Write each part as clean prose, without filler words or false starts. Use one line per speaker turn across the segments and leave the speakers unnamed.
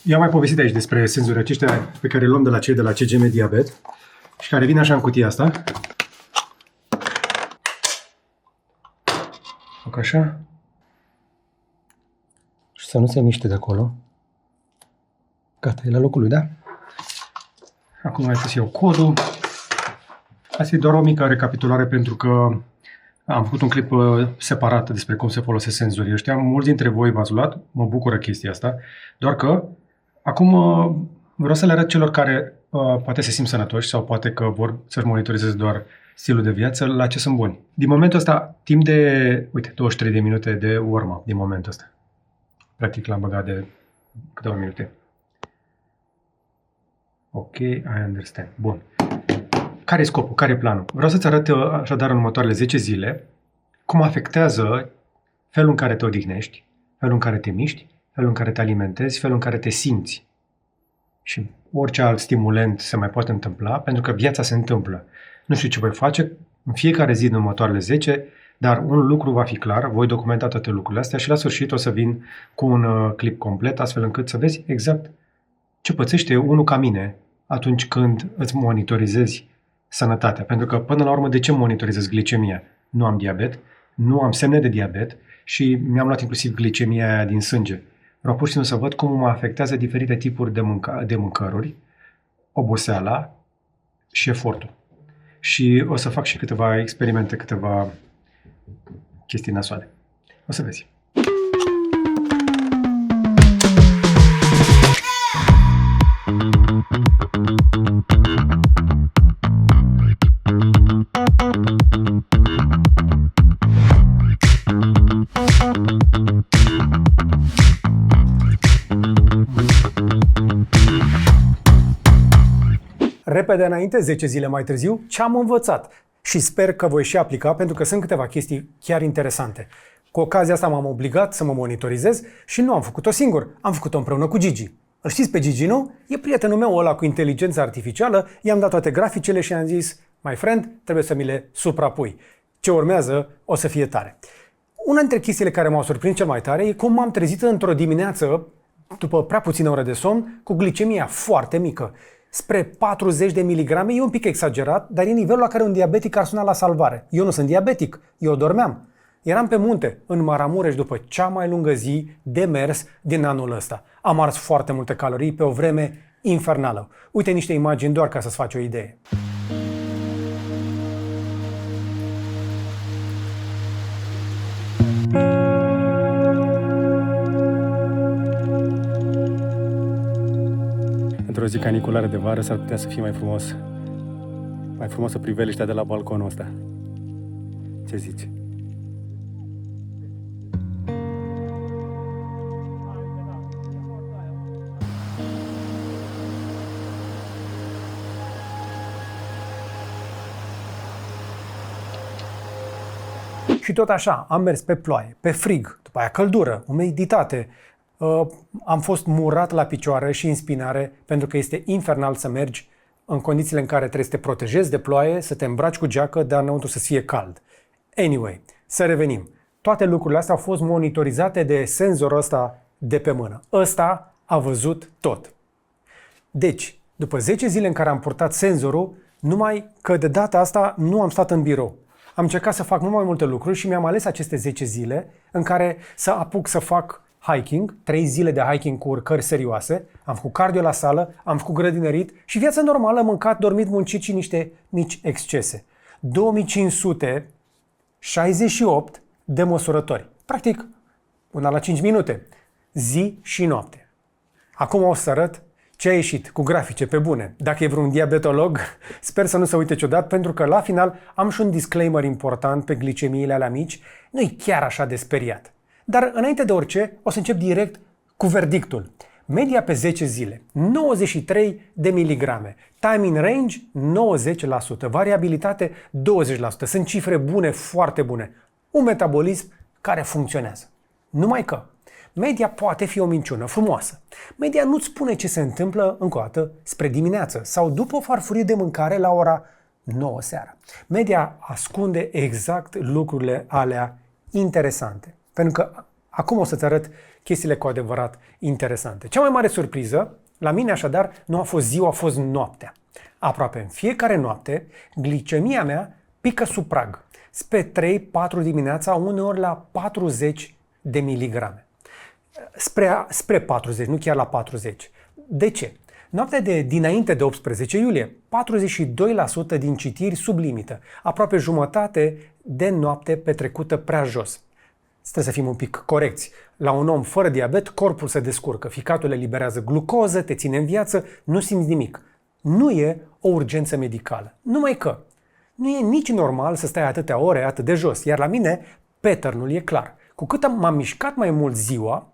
I-am mai povestit aici despre senzorii aceștia pe care îi luăm de la cei de la CGM Diabet și care vin așa în cutia asta. Fac așa. Și să nu se miște de acolo. Gata, e la locul lui, da? Acum mai să iau codul. Asta e doar o mică recapitulare pentru că am făcut un clip separat despre cum se folosesc senzorii ăștia. Mulți dintre voi v-ați luat, mă bucură chestia asta, doar că acum vreau să le arăt celor care poate se simt sănătoși sau poate că vor să-și monitorizeze doar stilul de viață, la ce sunt buni. Din momentul ăsta, timp de, 23 de minute de warm-up, din momentul ăsta. Practic l-am băgat de câteva minute. Ok, I understand. Bun. Care e scopul? Care e planul? Vreau să-ți arăt așadar în următoarele 10 zile cum afectează felul în care te odihnești, felul în care te miști, felul în care te alimentezi, felul în care te simți. Și orice alt stimulent se mai poate întâmpla, pentru că viața se întâmplă. Nu știu ce voi face în fiecare zi în următoarele 10, dar un lucru va fi clar, voi documenta toate lucrurile astea și la sfârșit o să vin cu un clip complet, astfel încât să vezi exact ce pățește unul ca mine atunci când îți monitorizezi sănătatea. Pentru că, până la urmă, de ce monitorizez glicemia? Nu am diabet, nu am semne de diabet și mi-am luat inclusiv glicemia aia din sânge. Vreau pur și simplu să văd cum mă afectează diferite tipuri de mâncăruri, oboseala și efortul. Și o să fac și câteva experimente, câteva chestii nasoale. O să vezi. Repede înainte, 10 zile mai târziu, ce am învățat. Și sper că voi și aplica, pentru că sunt câteva chestii chiar interesante. Cu ocazia asta m-am obligat să mă monitorizez și nu am făcut-o singur, am făcut-o împreună cu Gigi. Îl știți pe Gigi, nu? E prietenul meu ăla cu inteligența artificială, i-am dat toate graficele și i-am zis, my friend, trebuie să mi le suprapui. Ce urmează o să fie tare. Una dintre chestiile care m-au surprins cel mai tare e cum m-am trezit într-o dimineață, după prea puține ore de somn, cu glicemia foarte mică. Spre 40 de miligrame, e un pic exagerat, dar e nivelul la care un diabetic ar suna la salvare. Eu nu sunt diabetic, eu dormeam. Eram pe munte, în Maramureș, după cea mai lungă zi de mers din anul ăsta. Am ars foarte multe calorii pe o vreme infernală. Uite niște imagini doar ca să-ți faci o idee. Într-o zi caniculară de vară s-ar putea să fie mai frumosă priveliștea de la balconul ăsta. Ce zici? Și tot așa, am mers pe ploaie, pe frig, după aia căldură, umiditate. Am fost murat la picioare și în spinare pentru că este infernal să mergi în condițiile în care trebuie să te protejezi de ploaie, să te îmbraci cu geacă, dar înăuntru să fie cald. Anyway, să revenim. Toate lucrurile astea au fost monitorizate de senzorul ăsta de pe mână. Ăsta a văzut tot. Deci, după 10 zile în care am purtat senzorul, numai că de data asta nu am stat în birou. Am încercat să fac mult mai multe lucruri și mi-am ales aceste 10 zile în care să apuc să fac hiking, 3 zile de hiking cu urcări serioase, am făcut cardio la sală, am făcut grădinărit și viața normală, mâncat, dormit, muncit și niște mici excese. 2568 de măsurători. Practic, una la 5 minute. Zi și noapte. Acum o să arăt ce a ieșit cu grafice pe bune. Dacă e vreun diabetolog, sper să nu se uite ciudat, pentru că la final am și un disclaimer important pe glicemiile alea mici. Nu e chiar așa de speriat. Dar înainte de orice, o să încep direct cu verdictul. Media pe 10 zile, 93 de miligrame. Time in range, 90%. Variabilitate, 20%. Sunt cifre bune, foarte bune. Un metabolism care funcționează. Numai că media poate fi o minciună frumoasă. Media nu-ți spune ce se întâmplă, încă o dată, spre dimineață sau după o farfurie de mâncare la ora 9 seara. Media ascunde exact lucrurile alea interesante. Pentru că
Acum o să-ți arăt chestiile cu adevărat interesante. Cea mai mare surpriză, la mine așadar, nu a fost ziua, a fost noaptea. Aproape în fiecare noapte, glicemia mea pică sub prag, spre 3-4 dimineața, uneori la 40 de miligrame. Spre 40, nu chiar la 40. De ce? Noaptea dinainte de 18 iulie, 42% din citiri sub limită, aproape jumătate de noapte petrecută prea jos. Trebuie să fim un pic corecți. La un om fără diabet, corpul se descurcă, ficatul eliberează glucoză, te ține în viață, nu simți nimic. Nu e o urgență medicală. Numai că nu e nici normal să stai atâtea ore atât de jos, iar la mine pattern-ul e clar. Cu cât m-am mișcat mai mult ziua,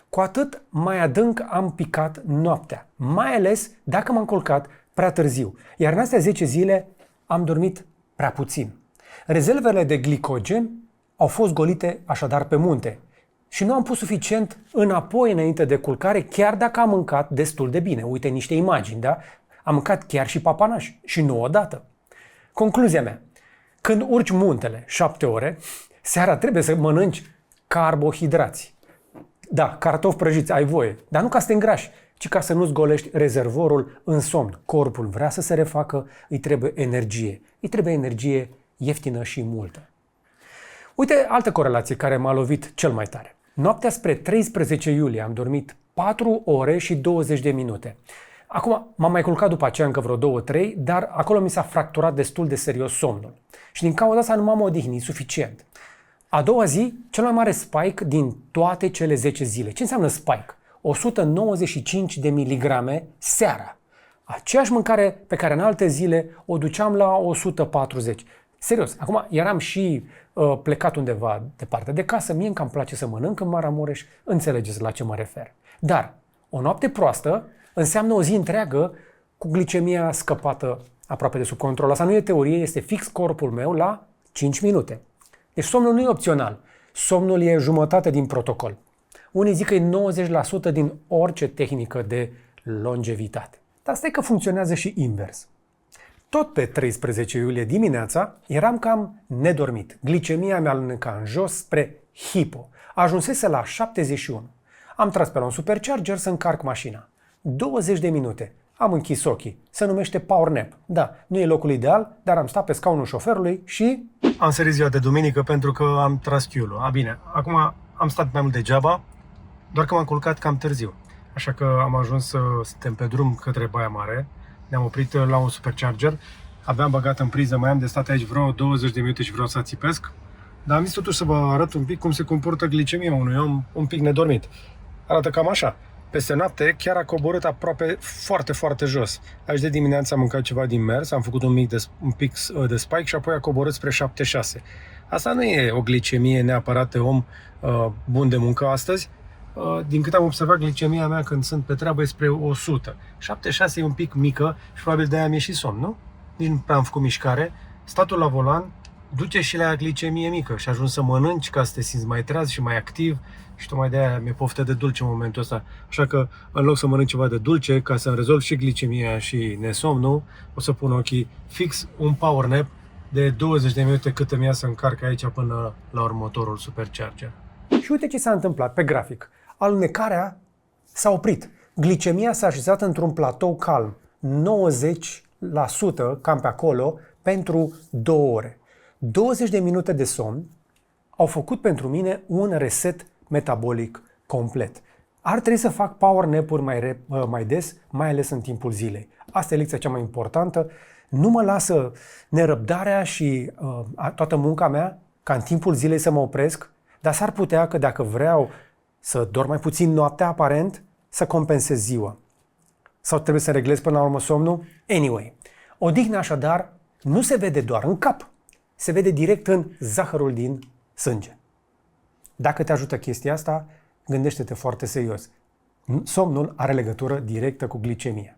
cu atât mai adânc am picat noaptea, mai ales dacă m-am culcat prea târziu. Iar în astea 10 zile am dormit prea puțin. Rezervele de glicogen au fost golite așadar pe munte și nu am pus suficient înapoi înainte de culcare, chiar dacă am mâncat destul de bine. Uite niște imagini, da? Am mâncat chiar și papanaș și nu odată. Concluzia mea, când urci muntele 7 ore, seara trebuie să mănânci carbohidrați. Da, cartofi prăjiți, ai voie, dar nu ca să te îngrași, ci ca să nu-ți golești rezervorul în somn. Corpul vrea să se refacă, îi trebuie energie. Îi trebuie energie ieftină și multă. Uite altă corelație care m-a lovit cel mai tare. Noaptea spre 13 iulie am dormit 4 ore și 20 de minute. Acum m-am mai culcat după aceea încă vreo 2-3, dar acolo mi s-a fracturat destul de serios somnul. Și din cauza asta nu m-am odihnit suficient. A doua zi, cel mai mare spike din toate cele 10 zile. Ce înseamnă spike? 195 de miligrame seara. Aceeași mâncare pe care în alte zile o duceam la 140. Serios, acum eram și plecat undeva departe de casă, mie îmi place să mănânc în Maramureș, înțelegeți la ce mă refer. Dar o noapte proastă înseamnă o zi întreagă cu glicemia scăpată aproape de sub control. Asta nu e teorie, este fix corpul meu la 5 minute. Deci somnul nu e opțional. Somnul e jumătate din protocol. Unii zic că e 90% din orice tehnică de longevitate. Dar stai că funcționează și invers. Tot pe 13 iulie dimineața eram cam nedormit. Glicemia mea aluneca în jos spre hipo. Ajunsese la 71. Am tras pe la un supercharger să încarc mașina. 20 de minute. Am închis ochii. Se numește power nap. Da, nu e locul ideal, dar am stat pe scaunul șoferului și... am sărit ziua de duminică pentru că am tras chiulul. Bine, acum am stat mai mult degeaba, doar că m-am culcat cam târziu. Așa că am ajuns să suntem pe drum către Baia Mare. Ne-am oprit la un supercharger. Aveam băgat în priză, mai am de stat aici vreo 20 de minute și vreau să țipesc. Dar am zis totuși să vă arăt un pic cum se comportă glicemia unui om un pic nedormit. Arată cam așa. Peste noapte chiar a coborât aproape foarte jos. Aici de dimineață am mâncat ceva din mers, am făcut un pic de spike și apoi a coborât spre 7-6. Asta nu e o glicemie neapărat de om bun de muncă astăzi. Din cât am observat, glicemia mea când sunt pe treabă e spre 100. 7-6 e un pic mică și probabil de-aia mi-e și somn, nu? Nici nu prea am făcut mișcare. Statul la volan duce și la glicemie mică și ajungi să mănânci ca să te simți mai treaz și mai activ și tocmai de-aia mi-e poftă de dulce în momentul ăsta. Așa că în loc să mănânc ceva de dulce, ca să-mi rezolv și glicemia și nesomnul, o să pun ochii fix un power nap de 20 de minute cât îmi ia să încarc aici până la următorul supercharger. Și uite ce s-a întâmplat pe grafic. Alunecarea s-a oprit. Glicemia s-a așezat într-un platou calm, 90% cam pe acolo, pentru 2 ore. 20 de minute de somn au făcut pentru mine un reset metabolic complet. Ar trebui să fac power nap-uri mai des, mai ales în timpul zilei. Asta e lecția cea mai importantă. Nu mă lasă nerăbdarea și toată munca mea ca în timpul zilei să mă opresc, dar s-ar putea că dacă vreau să dorm mai puțin noaptea, aparent, să compensez ziua. Sau trebuie să reglez până la urmă somnul? Anyway, odihna așadar nu se vede doar în cap, se vede direct în zahărul din sânge. Dacă te ajută chestia asta, gândește-te foarte serios. Somnul are legătură directă cu glicemia.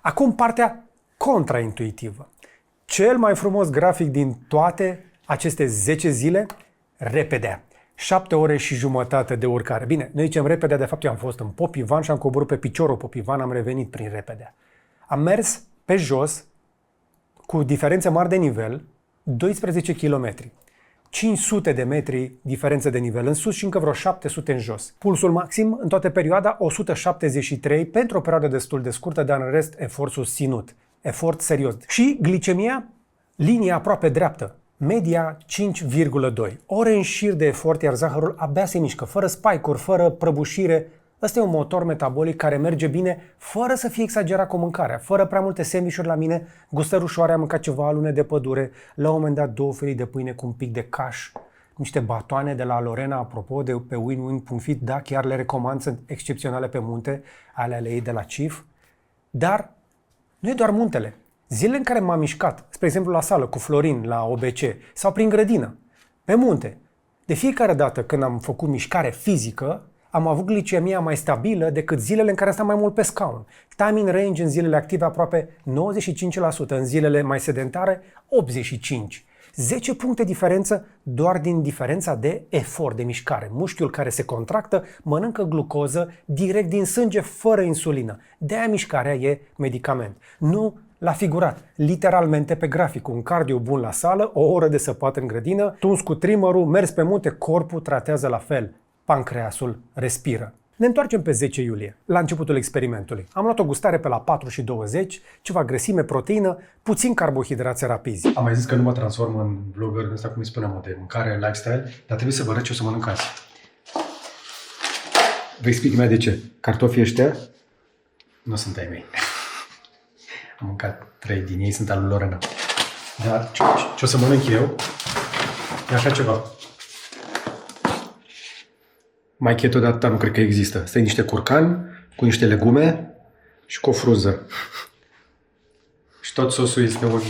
Acum partea contraintuitivă. Cel mai frumos grafic din toate aceste 10 zile, repedea. 7 ore și jumătate de urcare. Bine, noi zicem repedea, de fapt eu am fost în Popivan și am coborât pe piciorul Popivan, am revenit prin repedea. Am mers pe jos, cu diferențe mari de nivel, 12 km. 500 de metri diferență de nivel în sus și încă vreo 700 în jos. Pulsul maxim în toată perioada 173 pentru o perioadă destul de scurtă, dar în rest efort susținut, efort serios. Și glicemia, linie aproape dreaptă, media 5,2. Ore în șir de efort, iar zahărul abia se mișcă, fără spike-uri, fără prăbușire. Ăsta e un motor metabolic care merge bine fără să fie exagerat cu mâncarea, fără prea multe sandwich-uri la mine, gustări ușoare, am mâncat ceva alune de pădure, la un moment dat 2 felii de pâine cu un pic de caș, niște batoane de la Lorena, apropo, de pe winwin.fit, da, chiar le recomand, sunt excepționale pe munte, ale ei de la Chief, dar nu e doar muntele. Zilele în care m-am mișcat, spre exemplu la sală cu Florin, la OBC, sau prin grădină, pe munte, de fiecare dată când am făcut mișcare fizică, am avut glicemia mai stabilă decât zilele în care stam mai mult pe scaun. Time in range în zilele active aproape 95%, în zilele mai sedentare 85%. 10 puncte diferență doar din diferența de efort de mișcare. Mușchiul care se contractă mănâncă glucoză direct din sânge fără insulină. De-aia mișcarea e medicament. Nu la figurat, literalmente pe grafic. Un cardio bun la sală, o oră de săpat în grădină, tuns cu trimmerul, mers pe munte, corpul tratează la fel. Pancreasul respiră. Ne întoarcem pe 10 iulie, la începutul experimentului. Am luat o gustare pe la 4:20, ceva grăsime, proteină, puțin carbohidrați rapizi.
Am mai zis că nu mă transform în vlogger, ăsta cum îi spunem, de mâncare, lifestyle, dar trebuie să vă arăt ce o să mănânc azi. Vă explic mai de ce. Cartofii ăștia nu sunt ai mei. Am mâncat 3 din ei, sunt al lui Lorena. Dar ce o să mănânc eu e așa ceva. Mai keto de atâta nu cred că există. Stai niște curcani cu niște legume și cu o frunză. Și tot sosul este un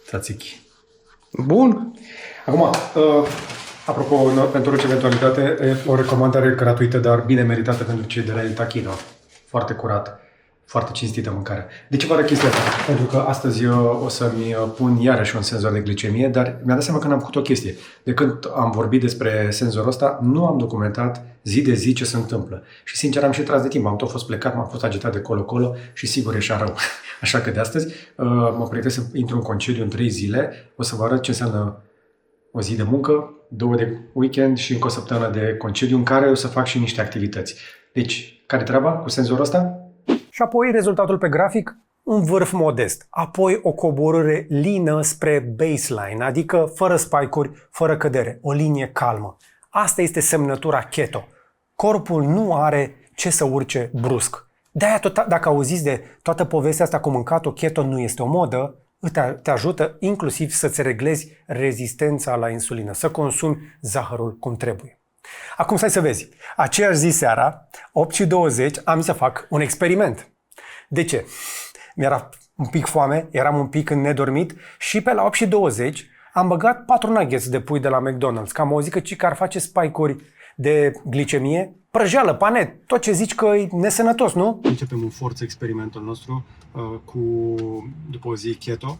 tzatziki. Bun. Acum, apropo, pentru orice eventualitate, e o recomandare gratuită, dar bine meritată pentru cei de la El Taquino. Foarte curat, foarte cinstită mâncare. De ce vă arăt chestia asta? Pentru că astăzi eu o să-mi pun iarăși un senzor de glicemie, dar mi-am dat seama că n-am făcut o chestie. De când am vorbit despre senzorul ăsta, nu am documentat zi de zi ce se întâmplă. Și sincer am și tras de timp. Am tot fost plecat, m-am fost agitat de colo-colo și sigur ieșea rău. Așa că de astăzi mă pregătesc să intru în concediu în 3 zile. O să vă arăt ce înseamnă o zi de muncă, 2 de weekend și încă o săptămână de concediu în care o să fac și niște activități. Deci, care treaba cu senzorul ăsta?
Și apoi rezultatul pe grafic, un vârf modest, apoi o coborâre lină spre baseline, adică fără spike-uri, fără cădere, o linie calmă. Asta este semnătura keto. Corpul nu are ce să urce brusc. De-aia, dacă auziți de toată povestea asta cu mâncatul, keto nu este o modă, te ajută inclusiv să-ți reglezi rezistența la insulină, să consumi zahărul cum trebuie. Acum stai să vezi. Aceeași zi seara, 8:20, am să fac un experiment. De ce? Mi-era un pic foame, eram un pic nedormit și pe la 8:20 am băgat 4 nuggets de pui de la McDonald's, că am auzit că ar face spike-uri de glicemie, prăjeală, panet, tot ce zici că e nesănătos, nu?
Începem în forță experimentul nostru după o zi keto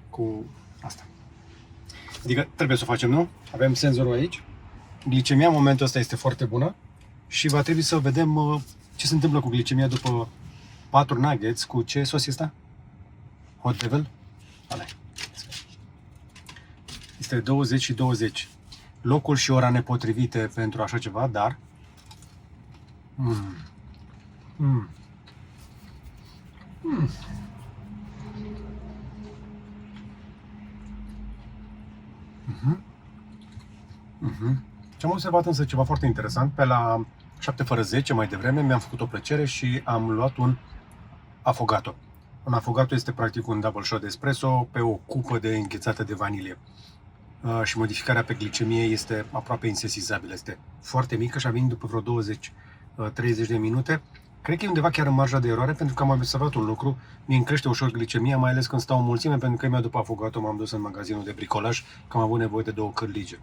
cu asta. Adică trebuie să o facem, nu? Avem senzorul aici. Glicemia în momentul ăsta este foarte bună și va trebui să vedem ce se întâmplă cu glicemia după 4 nuggets cu ce sos este? Hot Devil? Alea. Este 20 și 20. Locul și ora nepotrivite pentru așa ceva, dar Ce am observat însă ceva foarte interesant, pe la 7:10 mai devreme mi-am făcut o plăcere și am luat un affogato. Un affogato este practic un double shot de espresso pe o cupă de înghețată de vanilie. Și modificarea pe glicemie este aproape insesizabilă, este foarte mică și a venit după vreo 20-30 de minute. Cred că e undeva chiar în marja de eroare, pentru că am observat un lucru, mi-mi crește ușor glicemia, mai ales când stau în mulțime, pentru că imediat după affogato m-am dus în magazinul de bricolaj, că am avut nevoie de 2 cârlige.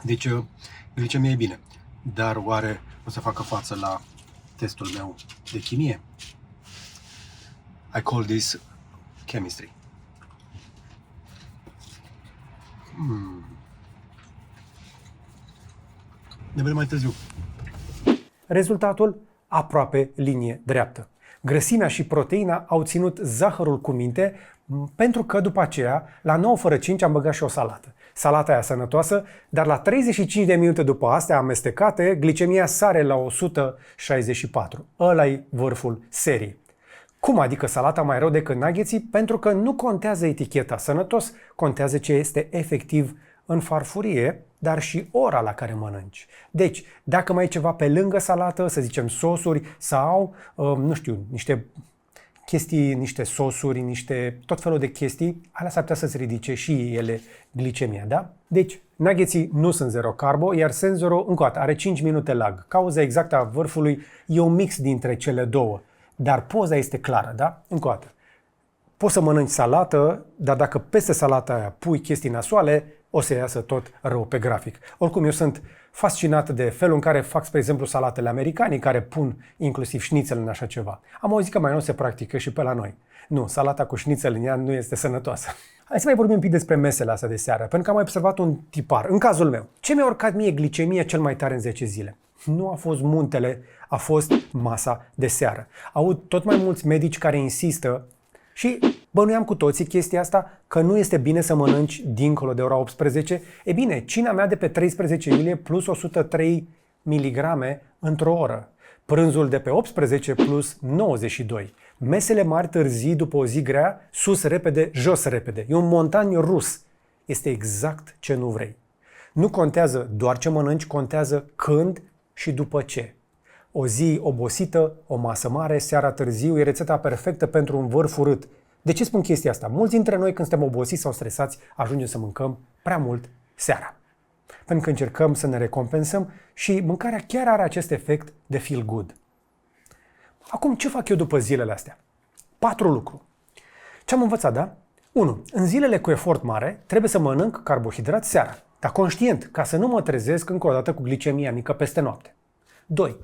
Deci, glicemia e bine, dar oare o să facă față la testul meu de chimie? I call this chemistry. Ne vedem mai târziu.
Rezultatul aproape linie dreaptă. Grăsimea și proteina au ținut zahărul cu minte, pentru că după aceea, la 9 fără 5 am băgat și o salată. Salata aia sănătoasă, dar la 35 de minute după astea amestecate, glicemia sare la 164. Ăla-i vârful serii. Cum adică salata mai rău decât nuggeții? Pentru că nu contează eticheta sănătos, contează ce este efectiv în farfurie, dar și ora la care mănânci. Deci, dacă mai e ceva pe lângă salată, să zicem sosuri sau, nu știu, niște chestii, niște sosuri, niște tot felul de chestii, alea s-ar putea să-ți ridice și ele glicemia, da? Deci, nuggeții nu sunt zero carbo, iar senzorul, încă o dată, are 5 minute lag. Cauza exactă a vârfului e un mix dintre cele două, dar poza este clară, da? Încă o dată. Poți să mănânci salată, dar dacă peste salata aia pui chestii nasoale, o să iasă tot rău pe grafic. Oricum, eu sunt fascinat de felul în care fac, spre exemplu, salatele americani, care pun inclusiv șnițel în așa ceva. Am auzit că mai nu se practică și pe la noi. Nu, salata cu șnițel în ea nu este sănătoasă. Hai să mai vorbim un pic despre mesele astea de seară, pentru că am mai observat un tipar. În cazul meu, ce mi-a urcat mie glicemia cel mai tare în 10 zile? Nu a fost muntele, a fost masa de seară. Aud tot mai mulți medici care insistă și bănuiam cu toții chestia asta, că nu este bine să mănânci dincolo de ora 18. E bine, cina mea de pe 13 iulie plus 103 mg într-o oră. Prânzul de pe 18 plus 92. Mesele mari târzii după o zi grea, sus repede, jos repede. E un montan rus. Este exact ce nu vrei. Nu contează doar ce mănânci, contează când și după ce. O zi obosită, o masă mare, seara târziu, e rețeta perfectă pentru un vârf urât. De ce spun chestia asta? Mulți dintre noi, când suntem obosiți sau stresați, ajungem să mâncăm prea mult seara. Pentru că încercăm să ne recompensăm și mâncarea chiar are acest efect de feel good. Acum, ce fac eu după zilele astea? 4 lucruri. Ce am învățat, da? 1. În zilele cu efort mare, trebuie să mănânc carbohidrat seara, dar conștient, ca să nu mă trezesc încă o dată cu glicemia mică peste noapte. 2.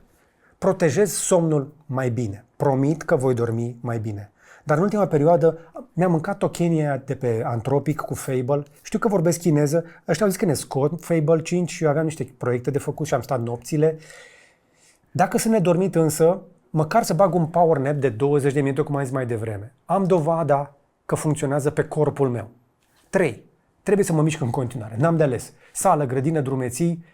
Protejez somnul mai bine. Promit că voi dormi mai bine. Dar în ultima perioadă mi-am mâncat tochenia de pe Anthropic cu Fable. Știu că vorbesc chineză. Ăștia au zis că ne scot Fable 5 și eu aveam niște proiecte de făcut și am stat nopțile. Dacă sunt nedormit însă, măcar să bag un power nap de 20 de minute, cum am zis mai devreme. Am dovada că funcționează pe corpul meu. 3. Trebuie să mă mișc în continuare. N-am de ales. Sală, grădină, drumeții.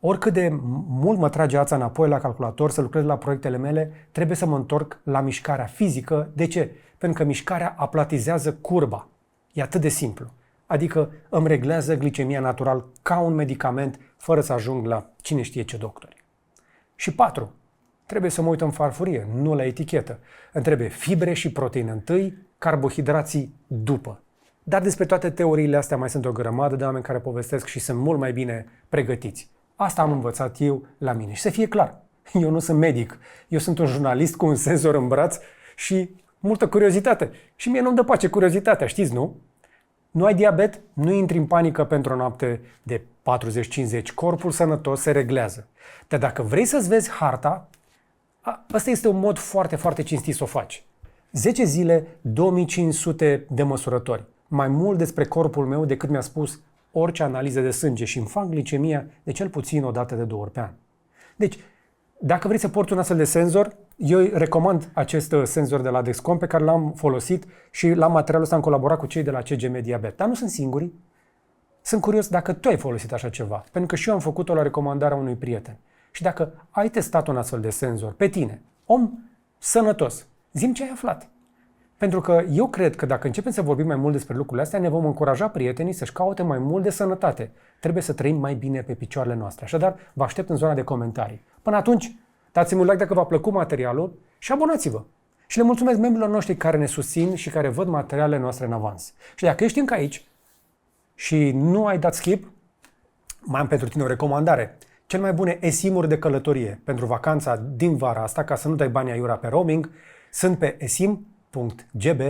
Oricât de mult mă trage ața înapoi la calculator să lucrez la proiectele mele, trebuie să mă întorc la mișcarea fizică. De ce? Pentru că mișcarea aplatizează curba. E atât de simplu. Adică îmi reglează glicemia natural ca un medicament, fără să ajung la cine știe ce doctori. Și 4. Trebuie să mă uit în farfurie, nu la etichetă. Îmi trebuie fibre și proteine întâi, carbohidrații după. Dar despre toate teoriile astea mai sunt o grămadă de oameni care povestesc și sunt mult mai bine pregătiți. Asta am învățat eu la mine. Și să fie clar, eu nu sunt medic. Eu sunt un jurnalist cu un senzor în braț și multă curiozitate. Și mie nu-mi dă pace curiozitatea, știți, nu? Nu ai diabet, nu intri în panică pentru o noapte de 40-50. Corpul sănătos se reglează. Dar dacă vrei să-ți vezi harta, ăsta este un mod foarte, foarte cinstit să o faci. 10 zile, 2500 de măsurători. Mai mult despre corpul meu decât mi-a spus orice analiză de sânge și îmi fac glicemia de cel puțin o dată de 2 ori pe an. Deci, dacă vrei să porți un astfel de senzor, eu recomand acest senzor de la Dexcom pe care l-am folosit și la materialul ăsta am colaborat cu cei de la CGM Diabet. Dar nu sunt singuri. Sunt curios dacă tu ai folosit așa ceva, pentru că și eu am făcut-o la recomandarea unui prieten. Și dacă ai testat un astfel de senzor pe tine, om sănătos, zi-mi ce ai aflat. Pentru că eu cred că dacă începem să vorbim mai mult despre lucrurile astea, ne vom încuraja prietenii să-și caute mai mult de sănătate. Trebuie să trăim mai bine pe picioarele noastre. Așadar, vă aștept în zona de comentarii. Până atunci, dați-mi un like dacă v-a plăcut materialul și abonați-vă. Și le mulțumesc membrilor noștri care ne susțin și care văd materialele noastre în avans. Și dacă ești încă aici și nu ai dat skip, mai am pentru tine o recomandare. Cel mai bune eSIM-uri de călătorie pentru vacanța din vara asta, ca să nu dai bani aiurea pe roaming, sunt pe esim.gb.ro.